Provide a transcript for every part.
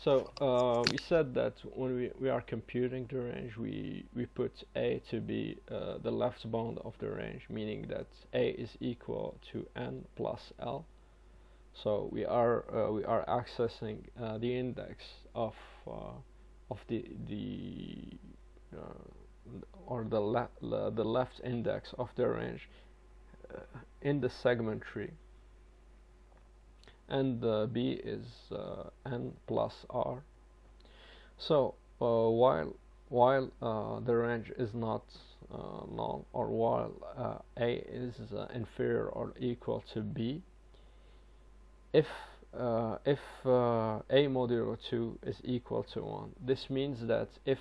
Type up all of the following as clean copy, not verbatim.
So we said that when we are computing the range, we put A to be the left bound of the range, meaning that A is equal to n plus L. So we are accessing the index of the or the left index of the range in the segment tree, and B is n plus R. So while the range is not null, or while A is inferior or equal to B, if A modulo 2 is equal to 1, this means that if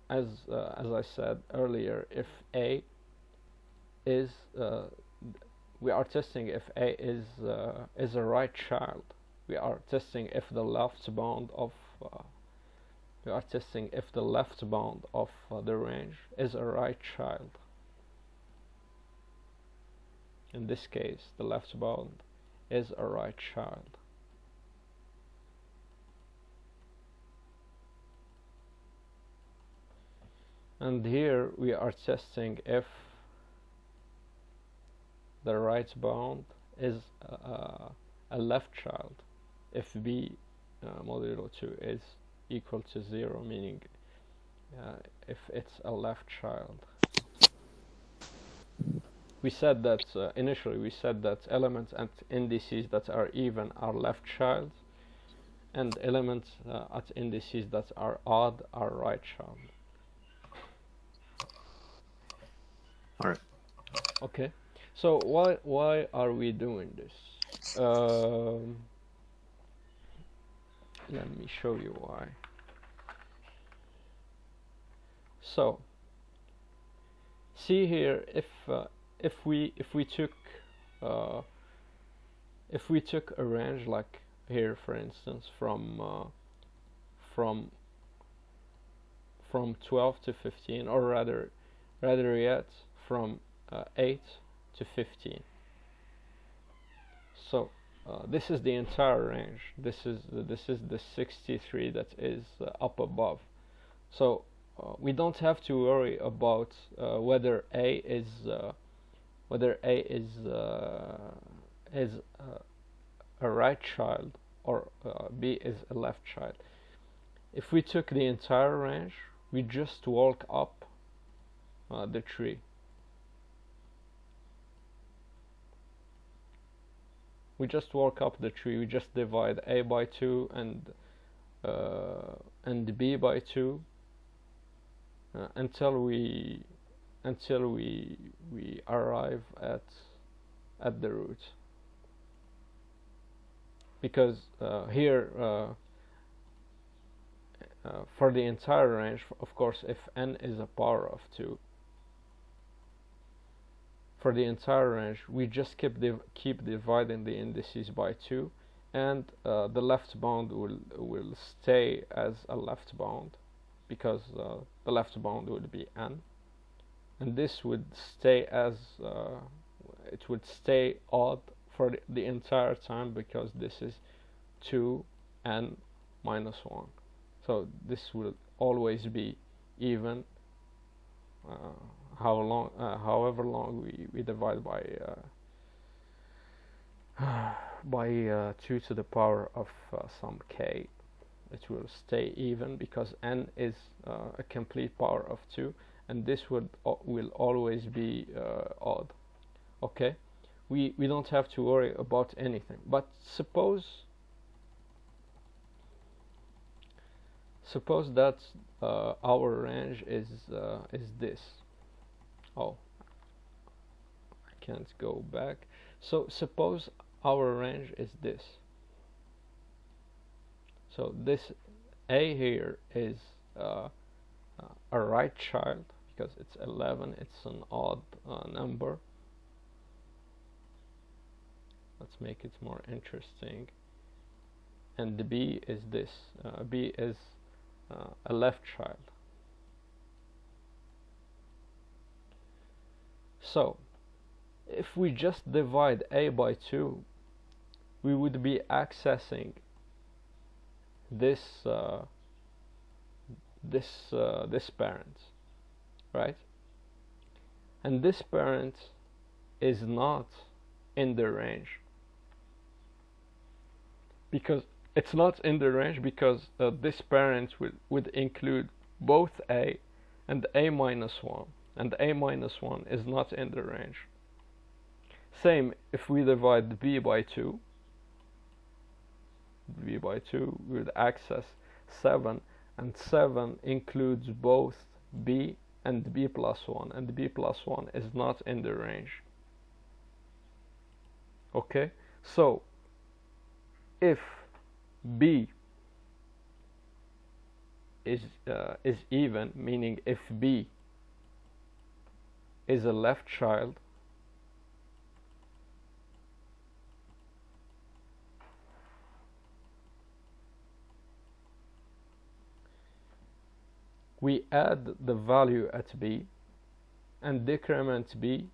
as I said earlier, if A is we are testing if A is a right child. We are testing if the left bound of the range is a right child. In this case, the left bound is a right child. And here we are testing if the right bound is a left child, if B modulo 2 is equal to 0, meaning if it's a left child. We said that initially we said that elements and indices that are even are left child, and elements at indices that are odd are right child. All right. Okay, so why are we doing this? Let me show you why. So see here, if we took a range like here, for instance, from 12 to 15, or rather yet from 8 to 15. So this is the entire range. This is the 63 that is up above. So we don't have to worry about whether A is a right child or B is a left child. If we took the entire range, we just walk up the tree. We just walk up the tree. We just divide A by 2 and B by 2 until we arrive at the root. Because here for the entire range, of course, if n is a power of 2, for the entire range we just keep dividing the indices by 2, and the left bound will stay as a left bound, because the left bound would be n, and this would stay as it would stay odd for the entire time, because this is 2n minus 1. So this will always be even however long we divide by 2 to the power of some k. It will stay even because n is a complete power of 2, and this will always be odd. Okay, we don't have to worry about anything. But suppose that our range is this. Oh, I can't go back. So suppose our range is this. So this A here is a right child, because it's 11. It's an odd number. Let's make it more interesting. And the B is this. B is a left child. So if we just divide A by 2, we would be accessing this this parent, right? And this parent is not in the range, because it's not in the range because this parent would include both a and a minus 1, and a minus 1 is not in the range. Same if we divide b by 2, we would access 7, and 7 includes both b and b plus 1, and b plus 1 is not in the range. Okay, so if b is even, meaning if b is a left child, we add the value at b and decrement b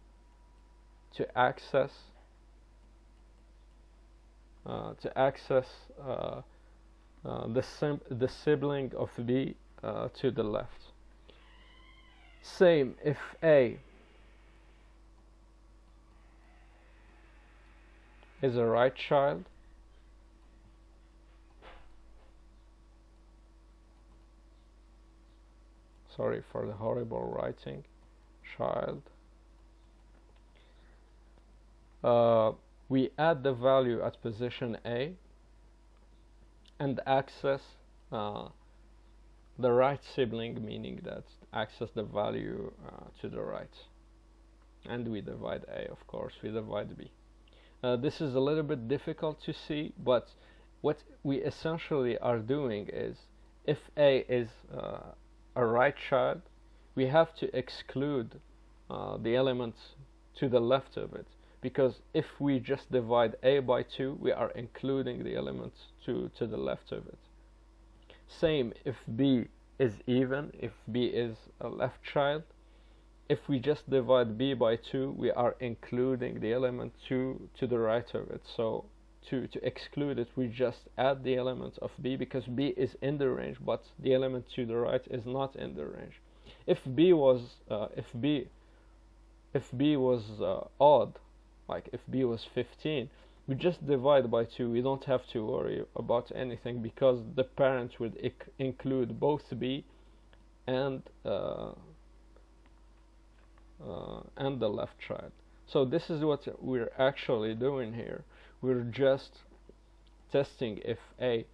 to access the sibling of b to the left. Same if a is a right child, sorry for the horrible writing, child, we add the value at position A and access the right sibling, meaning that access the value to the right, and we divide A, of course, we divide B. This is a little bit difficult to see, but what we essentially are doing is, if A is a right child, we have to exclude the elements to the left of it, because if we just divide A by 2, we are including the elements to the left of it. Same if B is even, if B is a left child, if we just divide B by 2, we are including the element to the right of it. So to exclude it, we just add the element of B, because B is in the range, but the element to the right is not in the range. If B was odd, like if B was 15, we just divide by 2. We don't have to worry about anything, because the parent would include both B and the left child. So this is what we're actually doing here. We're just testing if A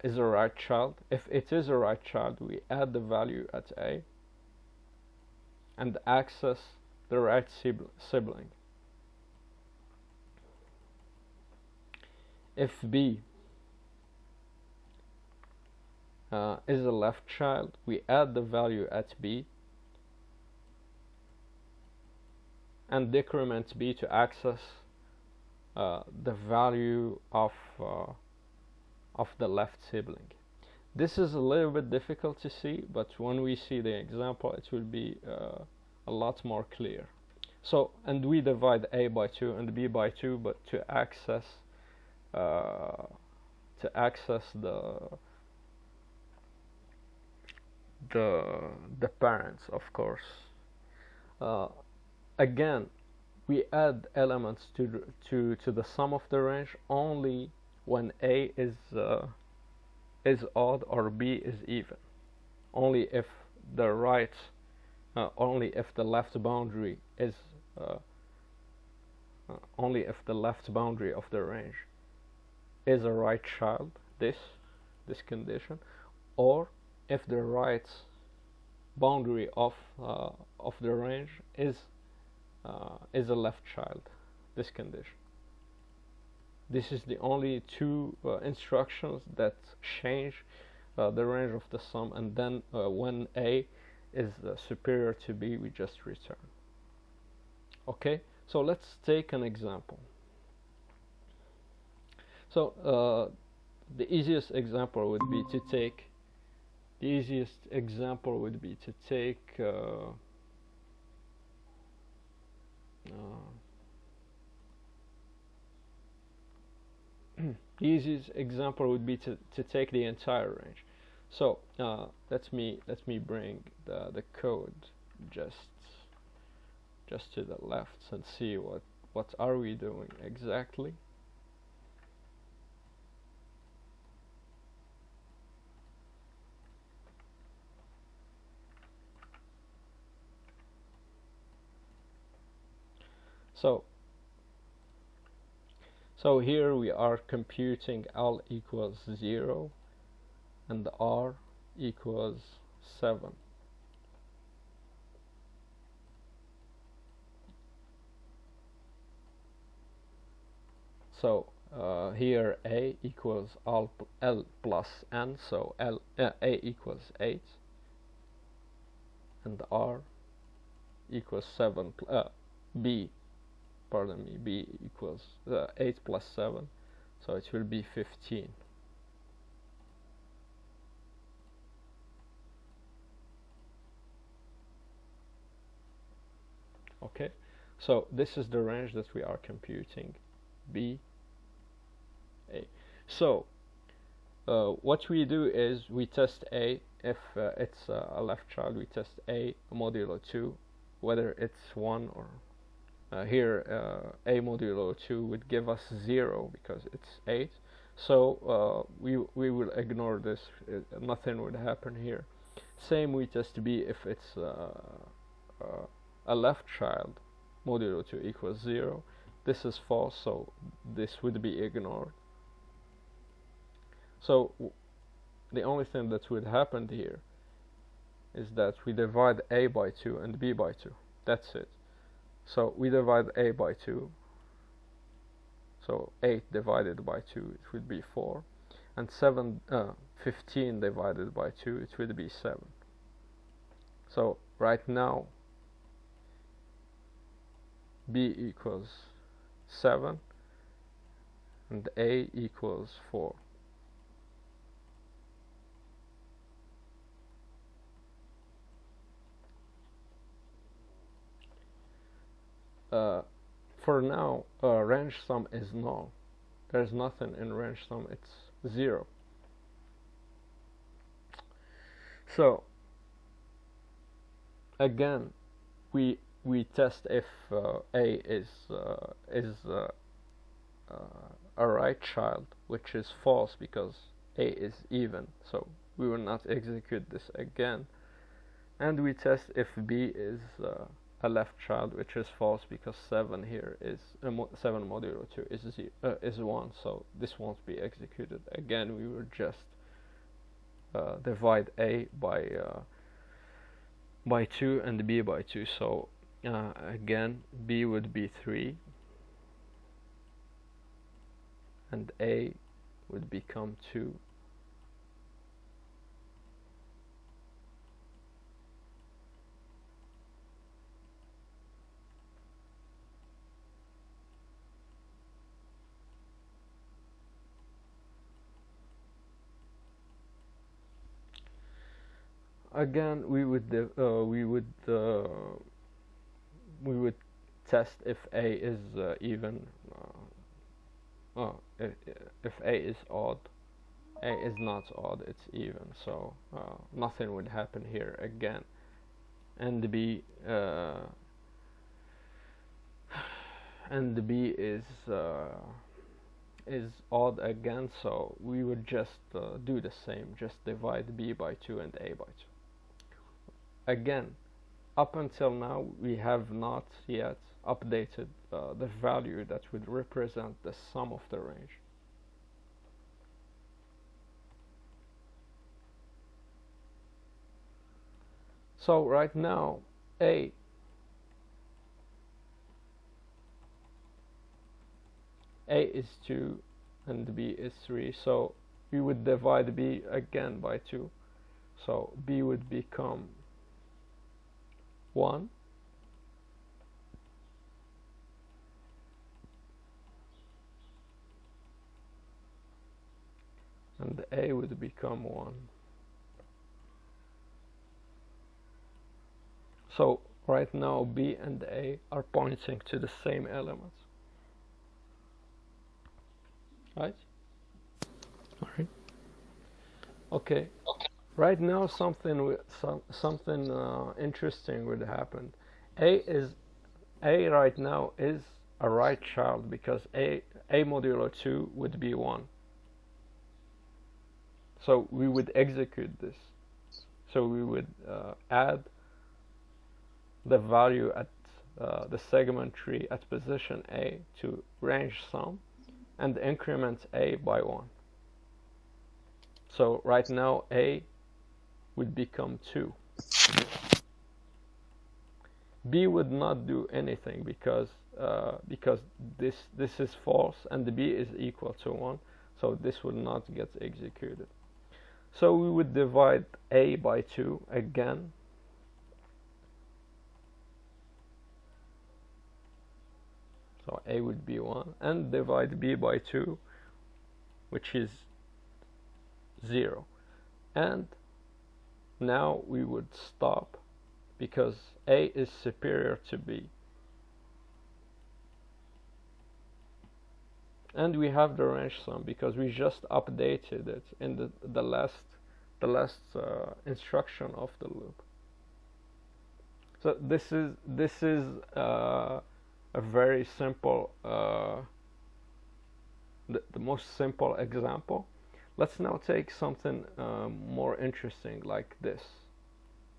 is a right child. If it is a right child, we add the value at A and access the right sibling. If B is a left child, we add the value at B and decrement B to access the value of the left sibling. This is a little bit difficult to see, but when we see the example, it will be a lot more clear. So, and we divide A by 2 and B by 2, but to access the parents, of course. Again, we add elements to the sum of the range only when A is odd or B is even. Only if the left boundary is only if the left boundary of the range is a right child, this condition, or if the right boundary of the range is a left child, this condition. This is the only two instructions that change the range of the sum, and then when A is superior to B, we just return. Okay, so let's take an example. So the easiest example would be to take the easiest example would be to take the entire range. So let me bring the code just to the left and see what are we doing exactly. So here we are computing L equals 0 and R equals 7. So here A equals L plus N, so A equals 8 and R equals 7, B equals 8 plus 7, so it will be 15. Okay, so this is the range that we are computing, B, A. So what we do is we test A. If it's a left child, we test A modulo 2, whether it's 1 or here A modulo 2 would give us 0 because it's 8. So we will ignore this, nothing would happen here. Same we test B if it's a left child, modulo 2 equals 0. This is false, so this would be ignored. So the only thing that would happen here is that we divide A by 2 and B by 2. That's it. So we divide A by 2. So 8 divided by 2, it would be 4. And 15 divided by 2, it would be 7. So right now, B equals 7 and A equals 4. For now, range sum is null. There's nothing in range sum, it's 0. So again, we test if A is a right child, which is false because A is even, so we will not execute this again. And we test if B is a left child, which is false because 7 here is 7 modulo 2 is 1, so this won't be executed. Again, we will just divide A by 2 and B by 2. So again, B would be 3 and A would become 2. Again, we would test if A is even. If A is odd. A is not odd, it's even, so nothing would happen here again. And B is odd again, so we would just do the same, just divide B by 2 and A by 2. Again, up until now we have not yet updated the value that would represent the sum of the range. So right now A is 2 and B is 3, so we would divide B again by 2, so B would become 1 and A would become 1. So right now B and A are pointing to the same elements, right? Okay. Right now, something interesting would happen. A is A right now is a right child because A modulo 2 would be 1. So we would execute this. So we would add the value at the segment tree at position A to range sum and increment A by 1. So right now A would become 2. B would not do anything because this is false and the B is equal to 1, so this would not get executed. So we would divide A by 2 again. So A would be 1 and divide B by 2, which is 0. And now we would stop because A is superior to B. And we have the range sum because we just updated it in the last instruction of the loop. So this is a very simple, the most simple example. Let's now take something more interesting like this.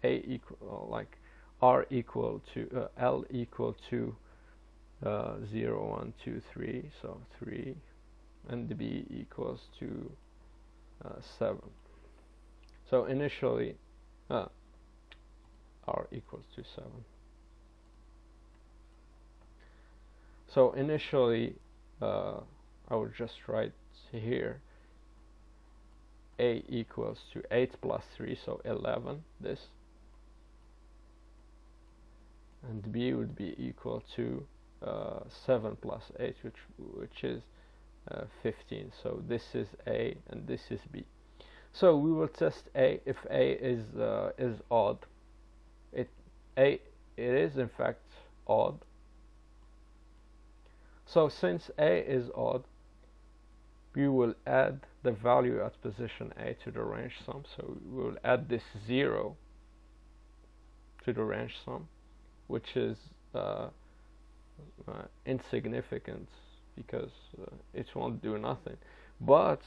A equal like R equal to L equal to 0, 1, 2, 3, so 3, and B equals to 7. So initially R equals to 7. So initially I would just write here A equals to 8 plus 3, so 11, this, and B would be equal to 7 plus 8, which is 15. So this is A and this is B. So we will test A. If A is odd, it is in fact odd. So since A is odd, we will add the value at position A to the range sum. So we will add this 0 to the range sum, which is insignificant because it won't do nothing. But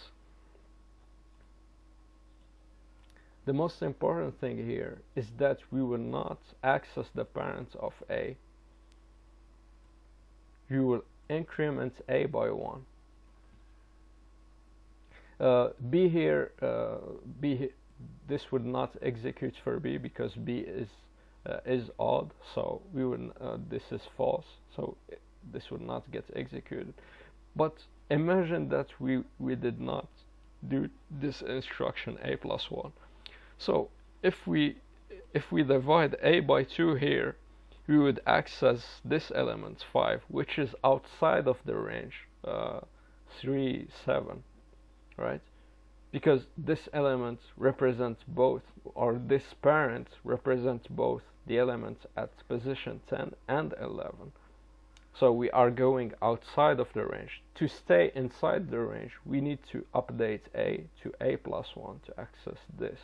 the most important thing here is that we will not access the parent of A. You will increment A by 1. B here, this would not execute for B because B is odd, so we would this is false, so this would not get executed. But imagine that we did not do this instruction A plus 1. So if we divide A by 2 here, we would access this element 5, which is outside of the range 3, 7, right? Because this element represents both, or this parent represents both the elements at position 10 and 11. So we are going outside of the range. To stay inside the range, we need to update A to A plus 1 to access this.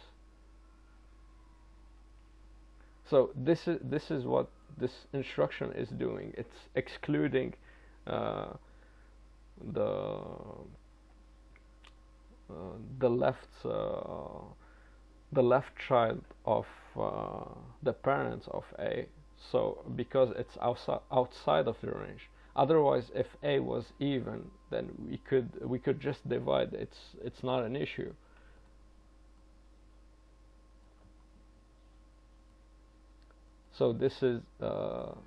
So this is what this instruction is doing. It's excluding the left child of the parents of A. So because it's outside of the range. Otherwise, if A was even, then we could just divide. It's not an issue. So this is the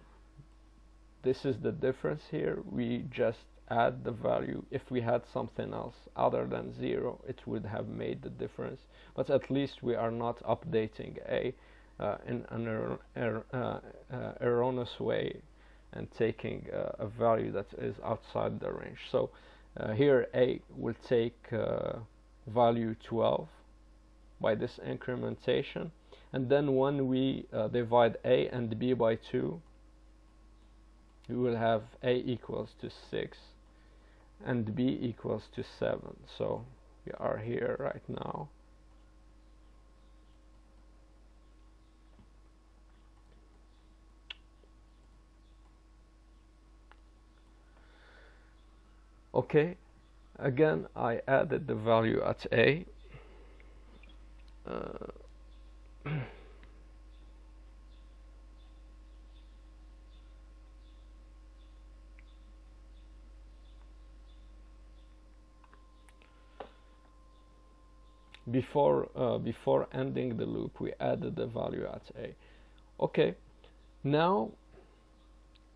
difference here. We just add the value. If we had something else other than 0, it would have made the difference. But at least we are not updating A in an erroneous way and taking a value that is outside the range. So here A will take value 12 by this incrementation. And then when we divide A and B by 2, we will have A equals to 6 and B equals to 7. So we are here right now Okay, again I added the value at a. Before ending the loop, we added the value at a. Okay, now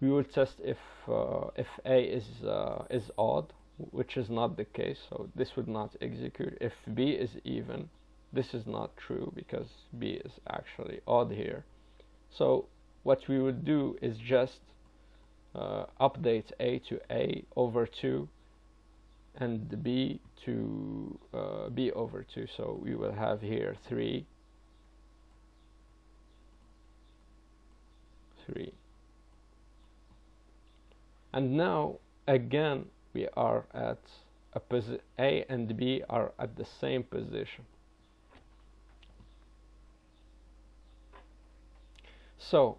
we will test if a is odd, which is not the case, so this would not execute. If b is even, this is not true because b is actually odd here. So what we would do is just update a to a over 2 and b to b over 2. So we will have here 3, 3. And now again we are at a and b are at the same position. So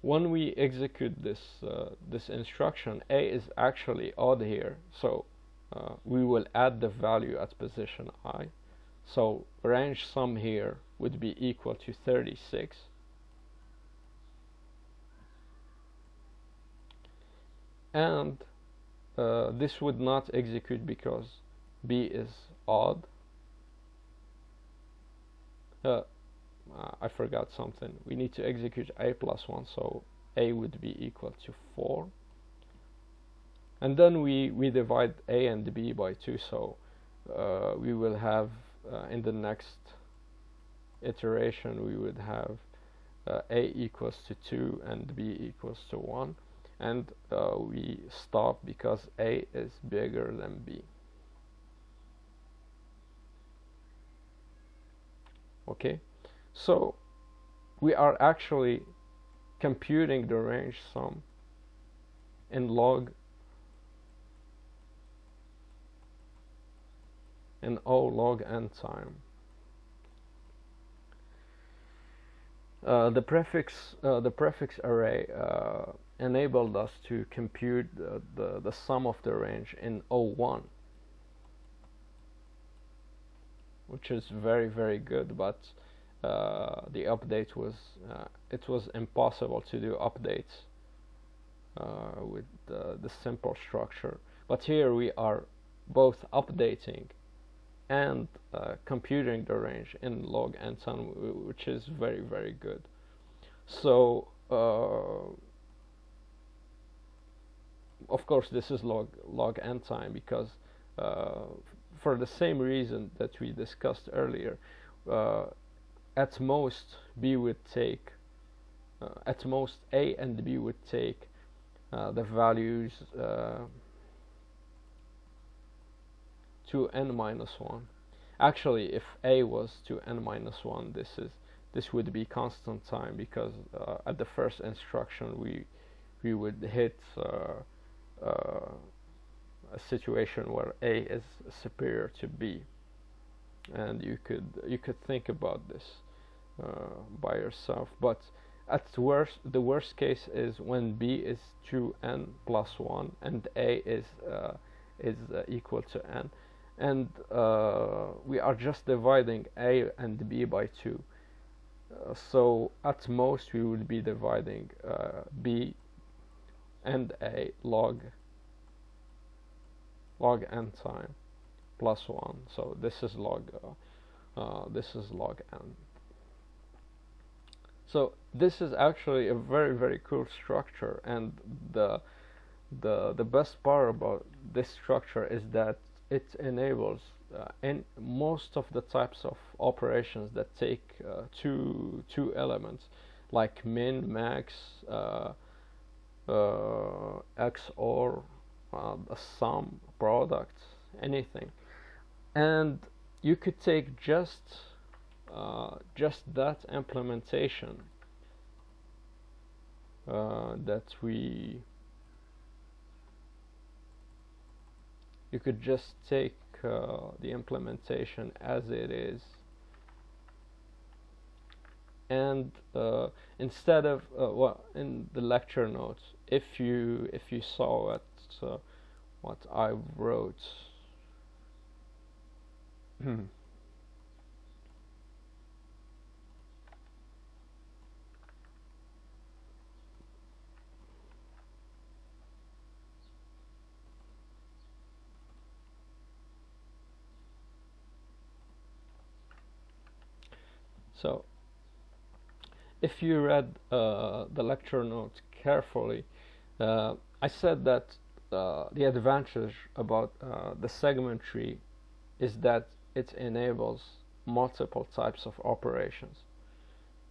when we execute this instruction, a is actually odd here, so we will add the value at position I. So range sum here would be equal to 36. And this would not execute because b is odd. I forgot something. We need to execute a plus 1, so a would be equal to 4. And then we divide a and b by 2, so we will have in the next iteration we would have a equals to 2 and b equals to 1, and we stop because a is bigger than b. Okay, so we are actually computing the range sum in log O log n time. The prefix array enabled us to compute the sum of the range in O1, which is very, very good, but the update was it was impossible to do updates with the simple structure. But here we are both updating and computing the range in log n time, which is very, very good. So of course this is log n time because for the same reason that we discussed earlier, at most b would take at most a and b would take the values to n minus 1. Actually, if a was to n minus 1, this would be constant time, because at the first instruction we would hit a situation where a is superior to b, and you could think about this by yourself. But at worst, the worst case is when b is to n plus 1 and a is equal to n, and we are just dividing a and b by 2. So at most we would be dividing b and a log n time plus 1. So this is log n. So this is actually a very, very cool structure, and the best part about this structure is that it enables in most of the types of operations that take two elements, like min, max, XOR, a sum, product, anything. And you could take just that implementation you could just take the implementation as it is, and instead of well, in the lecture notes, if you saw it what I wrote. So if you read the lecture notes carefully, I said that the advantage about the segment tree is that it enables multiple types of operations,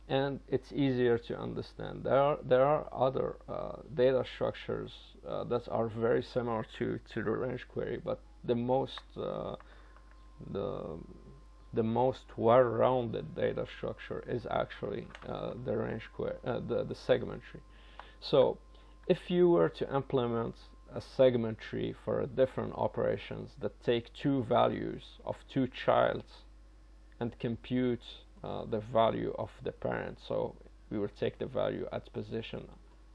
and it's easier to understand. There are other data structures that are very similar to the range query, but the most well-rounded data structure is actually the range query, the segment tree. So if you were to implement a segment tree for different operations that take two values of two childs and compute the value of the parent, so we will take the value at position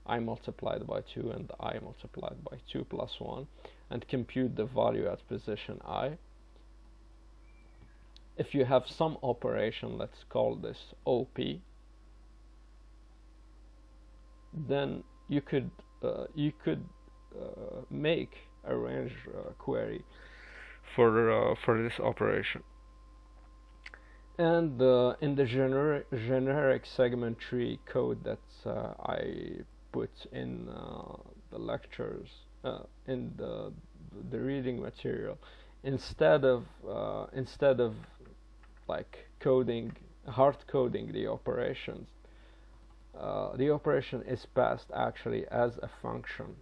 I multiplied by 2 and I multiplied by 2 plus 1 and compute the value at position I. If you have some operation, let's call this OP, then you could make a range query for this operation. And in the generic segment tree code that I put in the lectures, in the reading material, instead of like hard coding the operations, the operation is passed actually as a function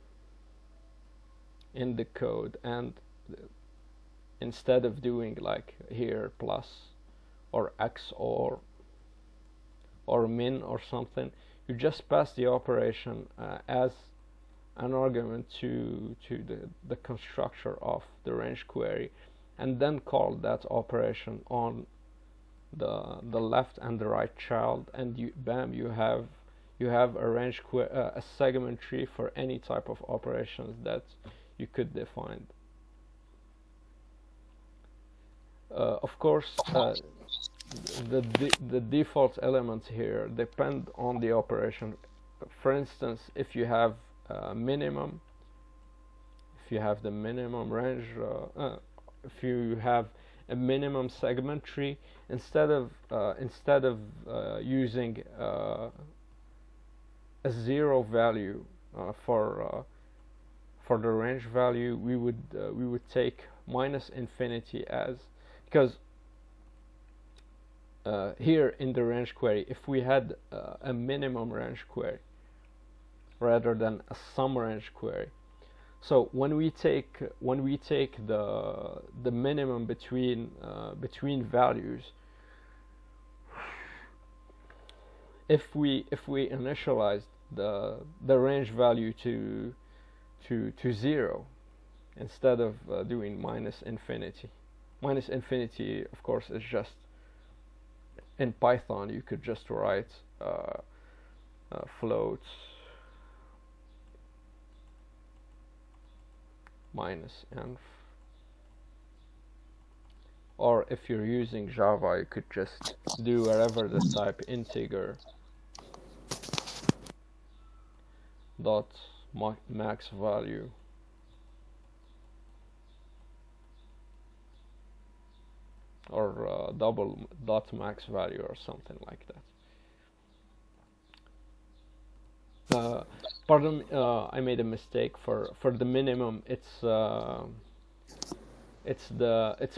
in the code, and instead of doing like here plus or XOR or min or something, you just pass the operation as an argument to the constructor of the range query, and then call that operation on the left and the right child, and you have a range a segment tree for any type of operations that you could define. Of course, the default elements here depend on the operation. For instance, if you have minimum, if you have the minimum range, if you have a minimum segment tree, instead of using a 0 value for the range value, we would take minus infinity as, because here in the range query, if we had a minimum range query rather than a sum range query, so when we take the minimum between values, if we initialize the range value to 0 instead of doing minus infinity, of course, is just, in Python you could just write floats minus inf, or if you're using Java, you could just do whatever the type integer dot max value or double dot max value or something like that. Pardon, I made a mistake. For the minimum, it's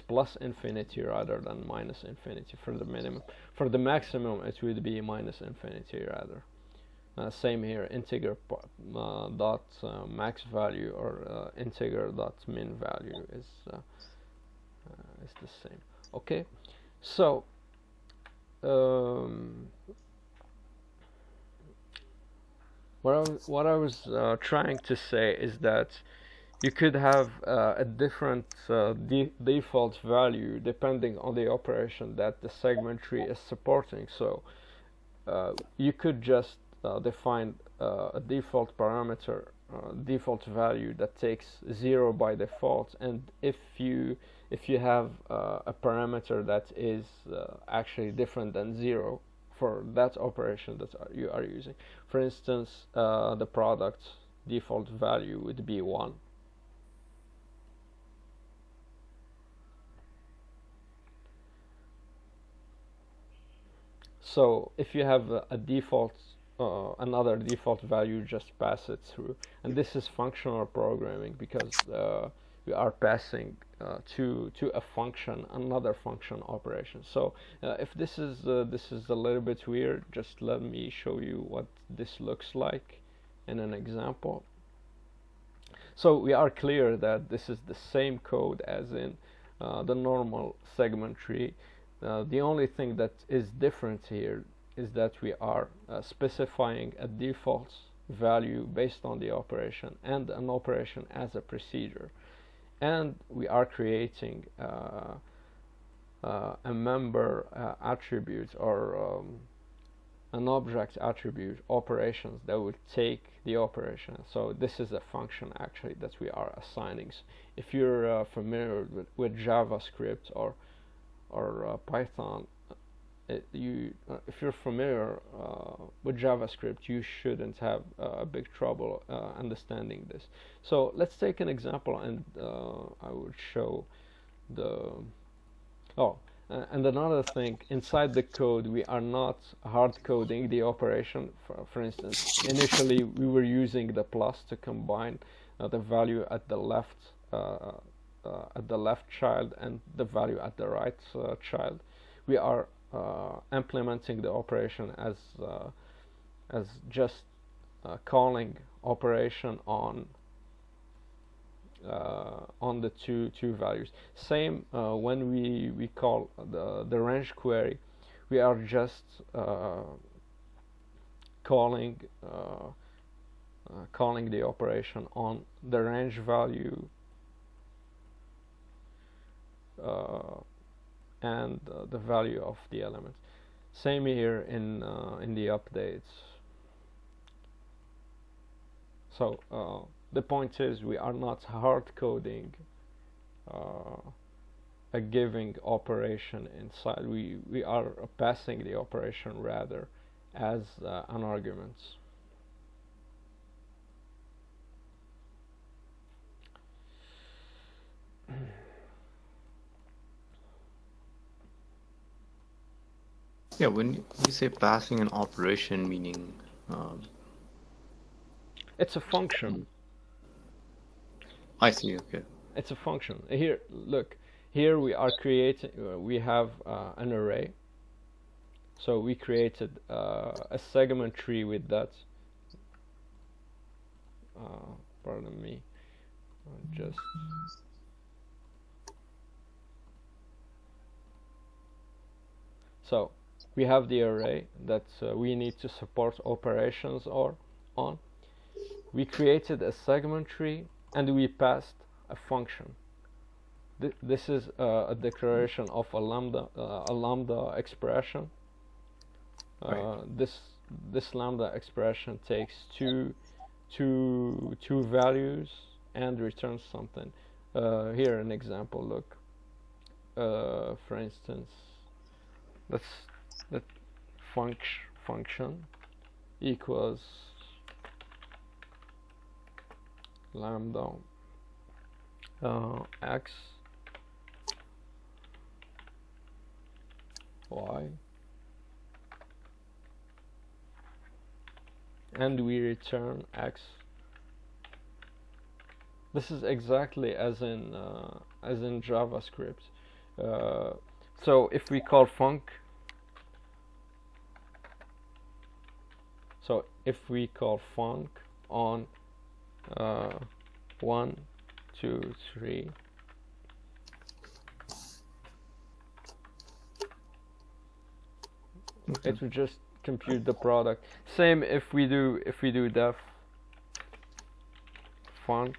plus infinity rather than minus infinity for the minimum. For the maximum, it would be minus infinity rather. Same here, integer dot max value or integer dot min value is the same. Okay, so what I was trying to say is that you could have a different default value depending on the operation that the segment tree is supporting. So you could just define a default parameter default value that takes 0 by default, and if you have a parameter that is actually different than 0 for that operation that you are using. For instance, the product default value would be 1. So if you have a default, another default value, just pass it through. And this is functional programming, because we are passing to a function another function operation. So if this is a little bit weird, just let me show you what this looks like in an example. So we are clear that this is the same code as in the normal segment tree. The only thing that is different here is that we are specifying a default value based on the operation and an operation as a procedure, and we are creating a member attribute, or an object attribute operations that would take the operation. So this is a function actually that we are assigning. If you're familiar with JavaScript or Python, if you're familiar with JavaScript, you shouldn't have a big trouble understanding this. So let's take an example, and I will show the and another thing, inside the code we are not hard coding the operation. For instance, initially we were using the plus to combine the value at the left child and the value at the right child. We are implementing the operation as just calling operation on the two values. Same when we call the range query, we are just calling the operation on the range value and the value of the element. Same here in the updates. So the point is, we are not hard coding a giving operation inside. We are passing the operation rather as an argument. Yeah, when you say passing an operation, meaning it's a function. I see. Okay. It's a function. Here, look. Here we are creating. We have an array. So we created a segment tree with that. Pardon me. Just. So we have the array that we need to support operations on. We created a segment tree and we passed a function. This is a declaration of a lambda expression. Right. This lambda expression takes two values and returns something. Here an example. Look. For instance, let function equals lambda x y, and we return x. This is exactly as in JavaScript. So if we call func, on 1, 2, 3, Okay. it will just compute the product. Same if we do def func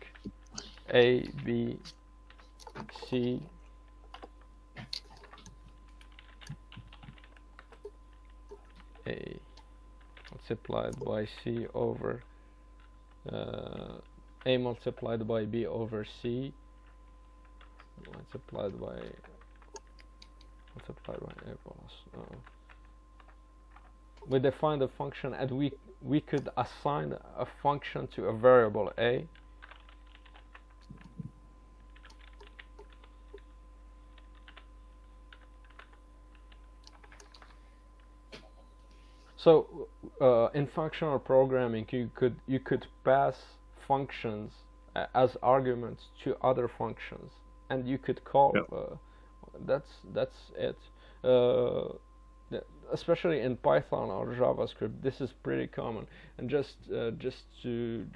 a, b, c, a multiplied by c over A multiplied by B over C multiplied by A plus. We define the function, and we could assign a function to a variable A. So in functional programming, you could pass functions as arguments to other functions, and you could call. Yeah. That's it. Especially in Python or JavaScript, this is pretty common. And just to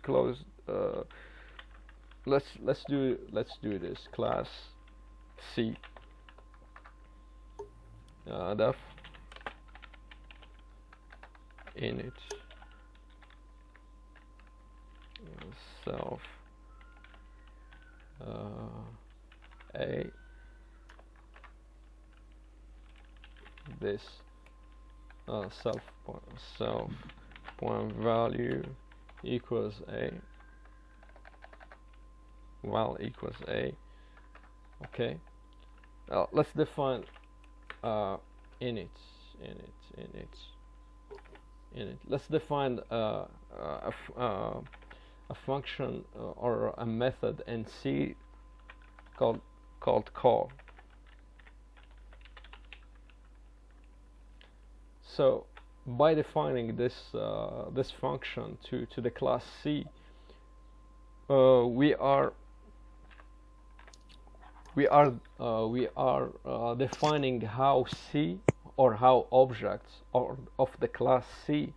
close, let's do this. Class C def init self A this self point value equals A, val equals A. Okay, let's define init. Let's define a function or a method in C called call. So by defining this this function to the class C, we are defining how C or how objects of the class C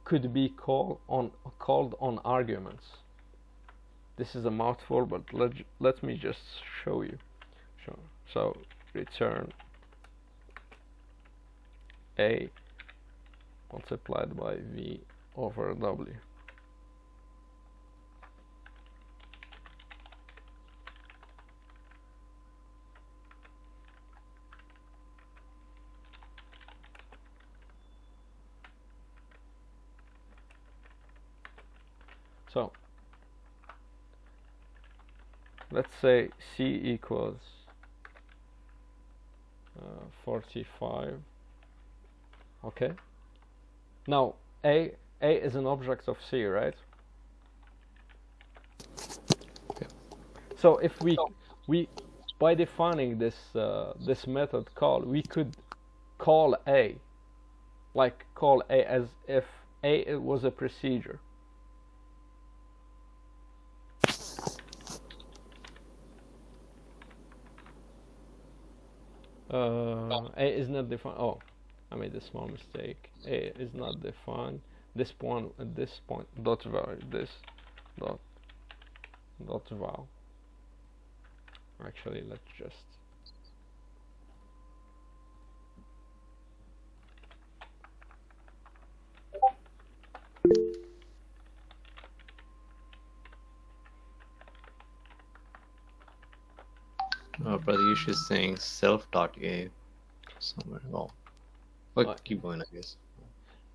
could be called on arguments. This is a mouthful, but let me just show you. So return A multiplied by V over W. So let's say C equals 45. Okay. Now A is an object of C, right? Okay. So if we by defining this this method call, we could call A, like call A as if A was a procedure. A is not defined. Oh, I made a small mistake. A is not defined. This point dot value, this dot val. Actually, let's just Brother Yush is saying self.a somewhere. But keep going, I guess.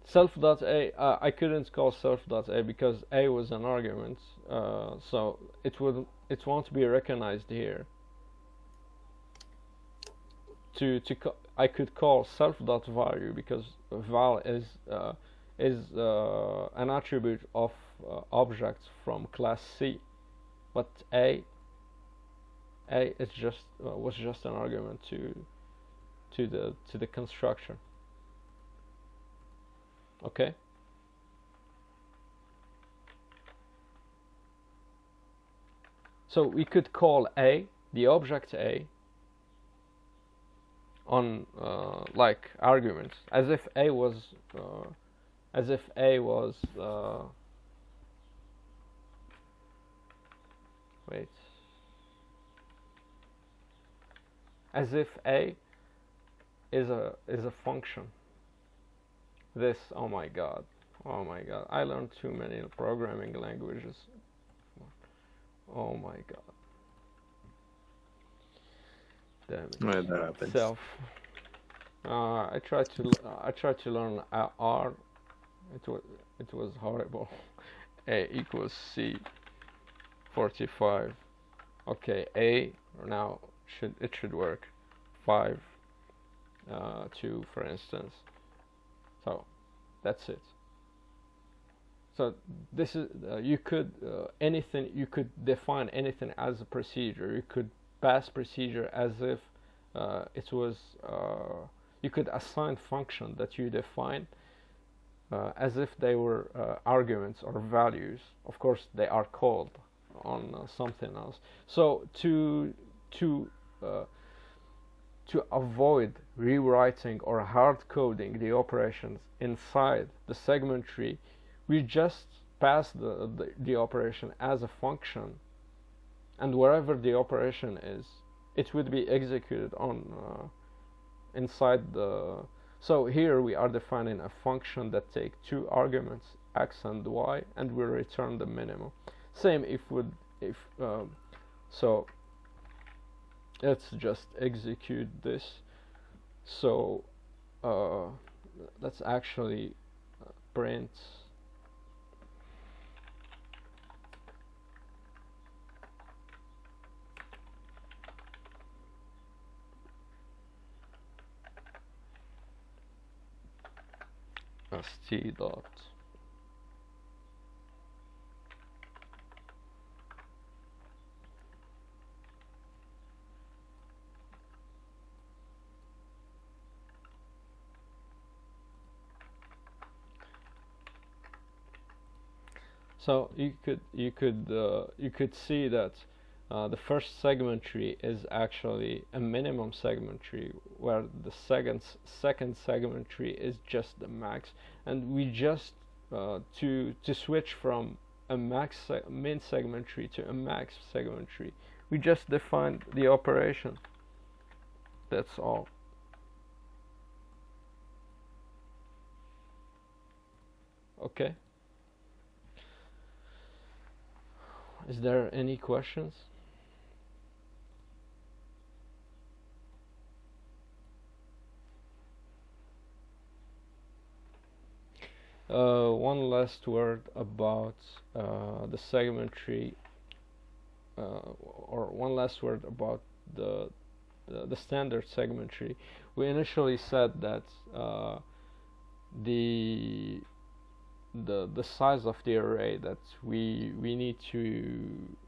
self.a. I couldn't call self.a because A was an argument, so it won't be recognized here. I could call self.value because val is an attribute of objects from class C, but A is just was just an argument to the construction. Okay. So we could call A, the object A, on like arguments, as if A was wait, as if A is a function. This, oh my god, I learned too many programming languages. Oh my god. Damn it. Right, that happens. Self. I tried to learn R. It was horrible. A equals C 45. Okay, A now should work 5 2 for instance. So that's it. So this is you could anything, you could define anything as a procedure. You could pass procedure as if it was you could assign function that you define as if they were arguments or values. Of course, they are called on something else. So to avoid rewriting or hard coding the operations inside the segment tree, we just pass the operation as a function, and wherever the operation is, it would be executed on inside the. So here we are defining a function that takes two arguments, x and y, and we return the minimum. Same if so let's just execute this. So let's actually print st dot so you could see that the first segment tree is actually a minimum segment tree, where the second segment tree is just the max, and we just to switch from a min segment tree to a max segment tree, we just defined the operation. That's all. Okay. Is there any questions? One last word about the segment tree, or one last word about the standard segment tree. We initially said that the size of the array that we need to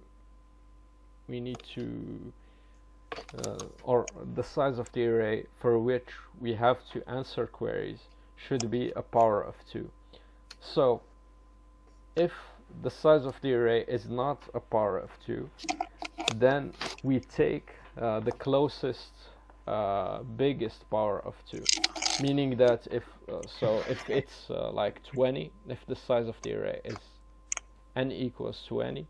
or the size of the array for which we have to answer queries should be a power of 2. So if the size of the array is not a power of 2, then we take the closest biggest power of 2, meaning that if it's like 20, if the size of the array is n equals 20,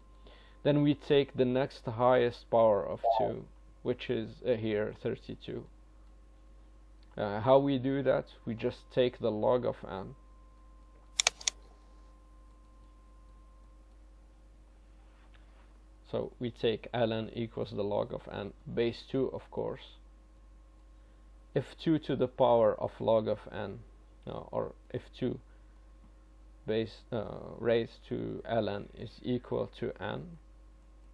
then we take the next highest power of 2, which is here 32. How we do that? We just take the log of n. So we take ln equals the log of n base 2, of course. If 2 to the power of log of n, or if 2 base raised to ln is equal to n,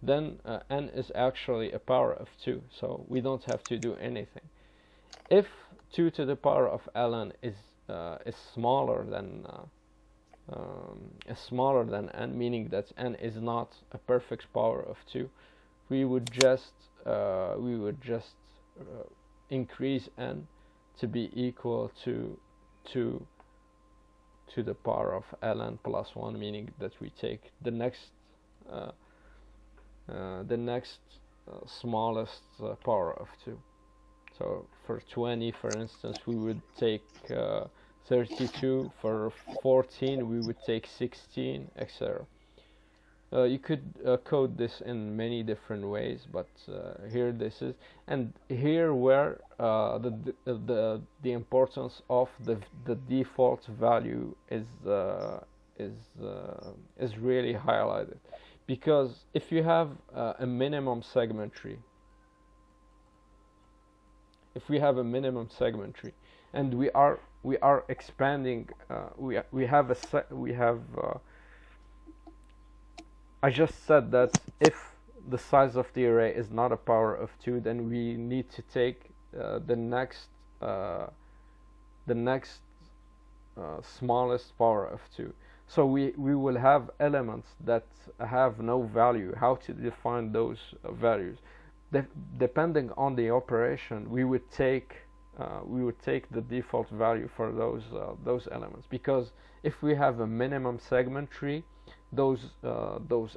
then n is actually a power of 2, so we don't have to do anything. If 2 to the power of ln is smaller than n, meaning that n is not a perfect power of 2, we would just increase n to be equal to 2 to the power of ln plus 1, meaning that we take the next smallest power of 2. So for 20, for instance, we would take 32. For 14, we would take 16, etc. You could code this in many different ways, but here this is, and here where the importance of the default value is really highlighted, because if you have a minimum segment tree, and we are expanding, we have I just said that if the size of the array is not a power of 2, then we need to take the next uh, the next smallest power of 2. So we will have elements that have no value. How to define those values? Depending on the operation, we would take the default value for those elements, because if we have a minimum segment tree, those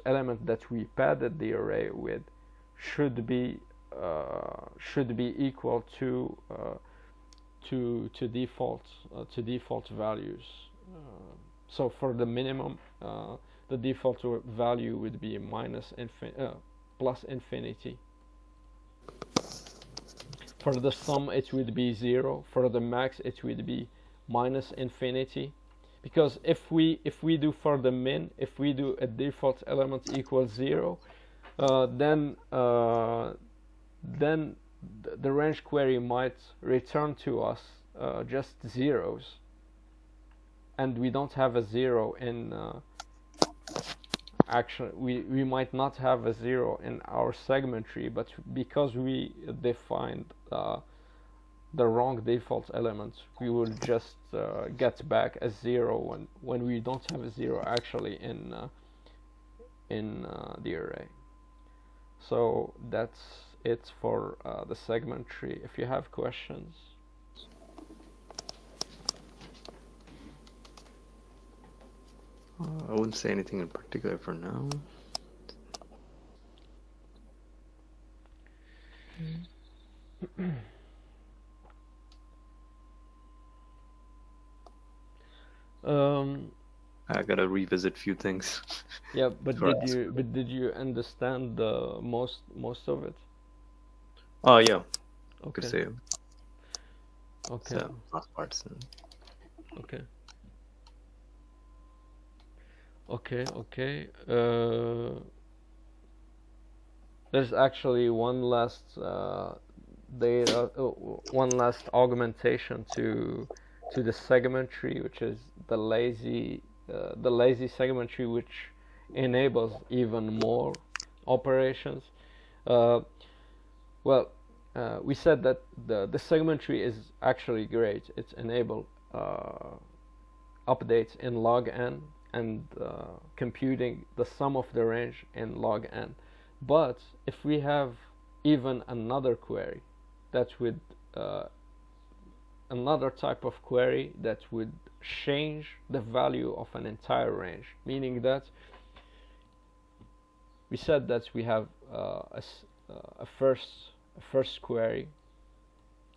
elements that we padded the array with should be equal to default values. So for the minimum, the default value would be plus infinity. For the sum, it would be 0. For the max, it would be minus infinity. Because if we do for the min, if we do a default element equals 0, then the range query might return to us just zeros, and we don't have a 0 in actually we might not have a 0 in our segment tree, but because we defined the wrong default element, we will just get back a 0 when we don't have a 0 actually in the array. So that's it for the segment tree. If you have questions. I wouldn't say anything in particular for now. I gotta revisit a few things. Yeah, but did you understand most of it? Oh yeah. Okay. Could say. Okay. So, last parts. Okay. Okay. There's actually one last one last augmentation to the segment tree, which is the lazy segment tree, which enables even more operations. We said that the segment tree is actually great. It's enable updates in log n and computing the sum of the range in log n. But if we have even another query that would another type of query that would change the value of an entire range, meaning that we said that we have a first query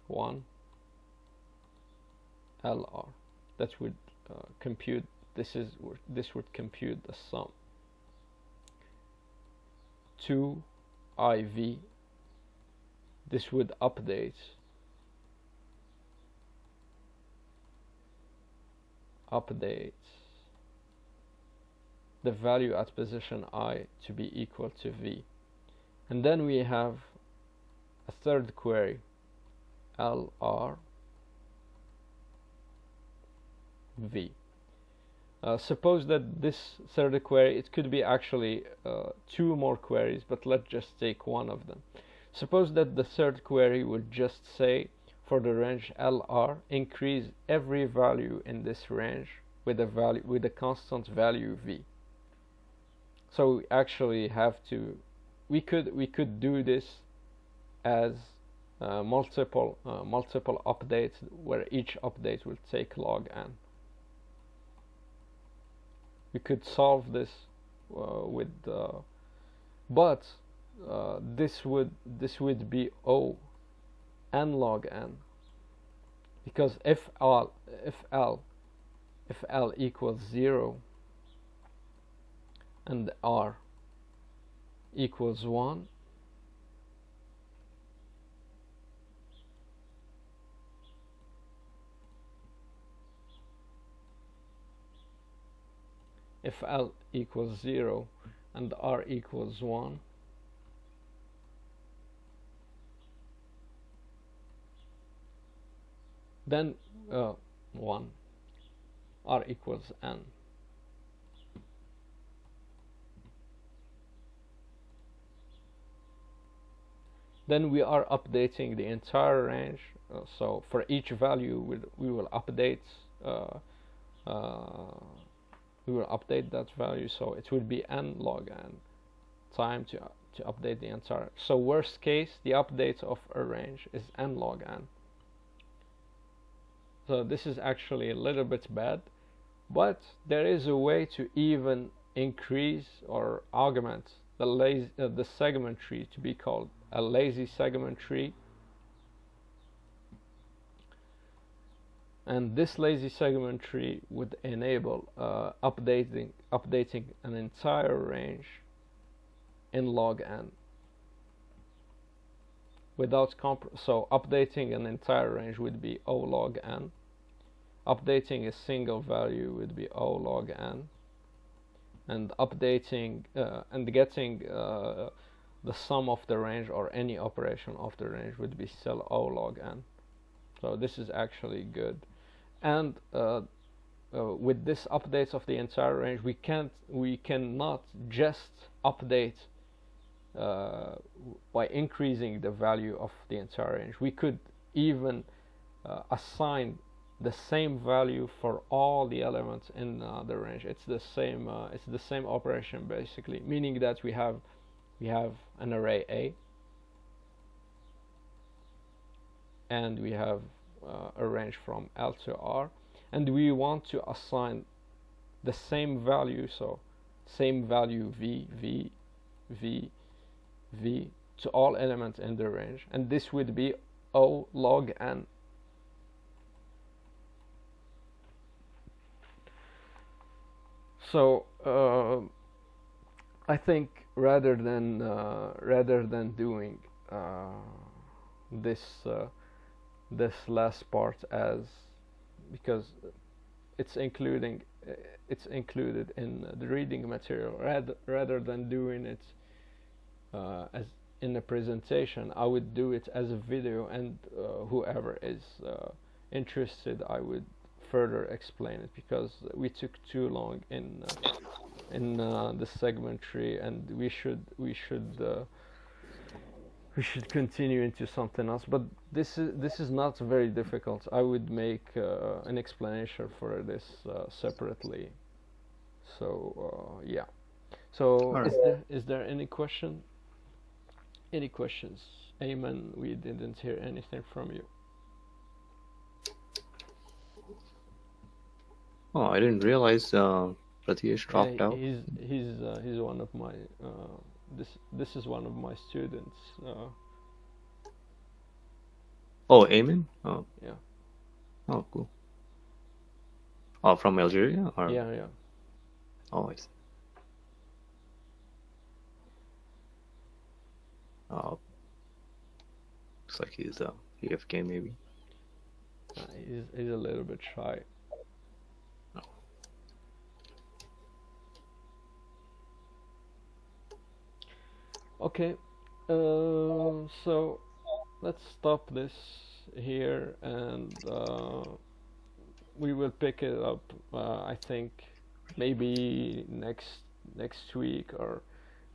1 LR that would compute this would compute the sum. 2 IV, this would update the value at position I to be equal to V. And then we have a third query LR V. Suppose that this third query, it could be actually 2 more queries, but let's just take one of them. Suppose that the third query would just say, for the range LR, increase every value in this range with a constant value V. So we actually have to, we could do this as multiple updates, where each update will take log n. We could solve this with, but this would be O n log n, because if L equals 0 and R equals 1, if L equals 0 and R equals 1, then 1, R equals n. then we are updating the entire range. So for each value, we will update. Uh, uh, we will update that value, so it will be n log n time to update the entire. So worst case, the update of a range is n log n. So this is actually a little bit bad, but there is a way to even increase or augment the segment tree to be called a lazy segment tree. And this lazy segment tree would enable updating an entire range in log n without so updating an entire range would be O log n. Updating a single value would be O log n, and updating and getting the sum of the range or any operation of the range would be still O log n. So this is actually good. And with this updates of the entire range, we cannot just update by increasing the value of the entire range. We could even assign the same value for all the elements in the range. It's the same operation basically, meaning that we have an array A, and we have a range from L to R, and we want to assign the same value, so same value V, V, V, V to all elements in the range, and this would be O log n. So I think rather than doing this last part, as because it's included in the reading material, rather than doing it as in a presentation, I would do it as a video, and whoever is interested, I would further explain it, because we took too long in the segment tree, and we should continue into something else. But this is not very difficult. I would make an explanation for this separately. So yeah. So right. Is there any question? Any questions? Ayman, we didn't hear anything from you. Oh, I didn't realize Pratyesh dropped out. He's one of my this is one of my students. Oh, Ayman? Oh. Yeah. Oh, cool. Oh, from Algeria? Or? Yeah. Oh, I see. Oh. Looks like he's AFK maybe. He's a little bit shy. Okay, so let's stop this here, and we will pick it up. I think maybe next week, or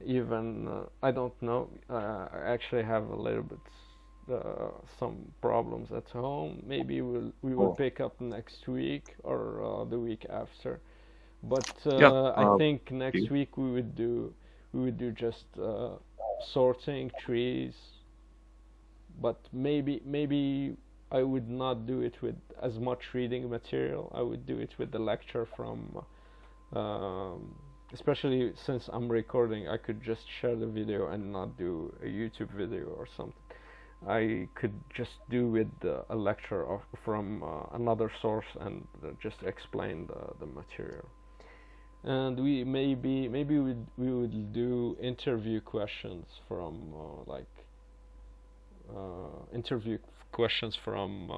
even I don't know. I actually have a little bit some problems at home. Maybe we will pick up next week or the week after. But I think next week we would do just sorting trees, but maybe I would not do it with as much reading material. I would do it with the lecture from especially since I'm recording, I could just share the video and not do a YouTube video or something. I could just do with a lecture from another source and just explain the material. And we maybe we would do interview questions from interview questions from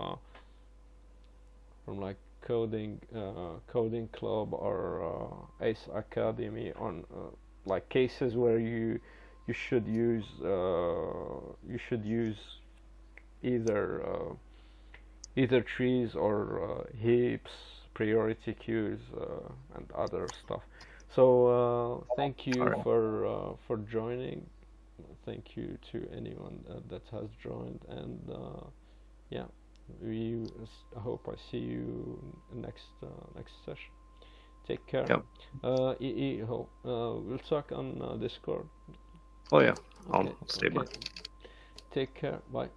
like coding club or Ace Academy, on like cases where you should use either trees or heaps, priority queues, and other stuff. So thank you for joining thank you to anyone that has joined, and yeah, I hope I see you next session. Take care. Yep. We'll talk on Discord. Oh yeah, Okay, I'll stay by. Take care. Bye.